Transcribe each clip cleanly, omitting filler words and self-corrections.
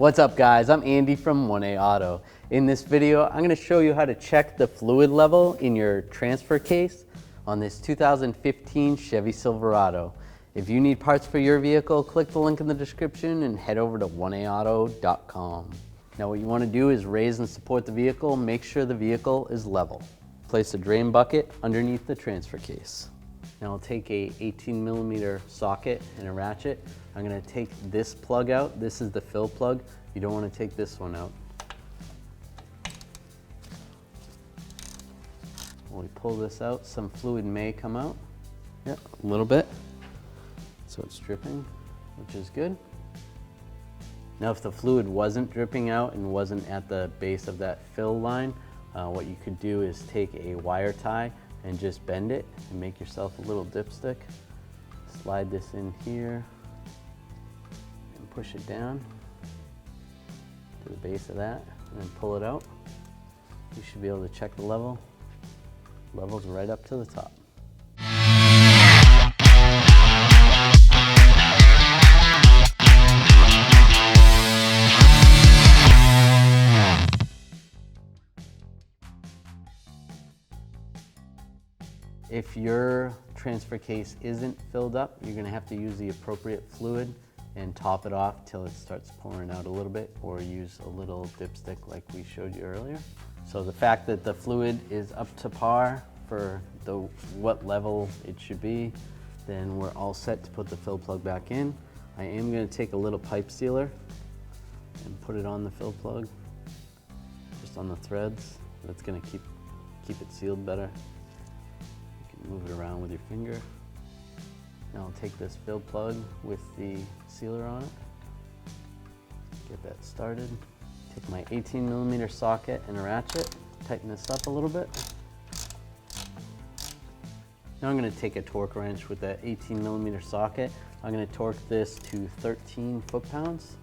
What's up guys, I'm Andy from 1A Auto. In this video, I'm going to show you how to check the fluid level in your transfer case on this 2015 Chevy Silverado. If you need parts for your vehicle, click the link in the description and head over to 1aauto.com. Now what you want to do is raise and support the vehicle, make sure the vehicle is level. Place a drain bucket underneath the transfer case. Now I'll take a 18mm socket and a ratchet. I'm going to take this plug out. This is the fill plug. You don't want to take this one out. When we pull this out, some fluid may come out. Yep, a little bit. So it's dripping, which is good. Now if the fluid wasn't dripping out and wasn't at the base of that fill line, what you could do is take a wire tie and just bend it and make yourself a little dipstick. Slide this in here and push it down to the base of that and then pull it out. You should be able to check the level. Level's right up to the top. If your transfer case isn't filled up, you're going to have to use the appropriate fluid and top it off till it starts pouring out a little bit, or use a little dipstick like we showed you earlier. So the fact that the fluid is up to par for what level it should be, then we're all set to put the fill plug back in. I am going to take a little pipe sealer and put it on the fill plug, just on the threads. That's going to keep it sealed better. Move it around with your finger. Now I'll take this fill plug with the sealer on it. Get that started. Take my 18mm socket and a ratchet. Tighten this up a little bit. Now I'm going to take a torque wrench with that 18mm socket. I'm going to torque this to 13 foot-pounds.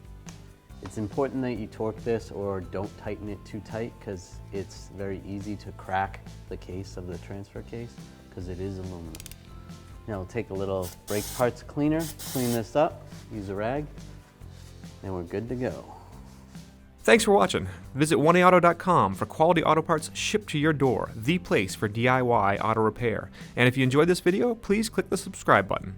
It's important that you torque this or don't tighten it too tight, because it's very easy to crack the case of the transfer case, because it is aluminum. Now we'll take a little brake parts cleaner, clean this up, use a rag, and we're good to go. Thanks for watching. Visit 1aauto.com for quality auto parts shipped to your door, the place for DIY auto repair. And if you enjoyed this video, please click the subscribe button.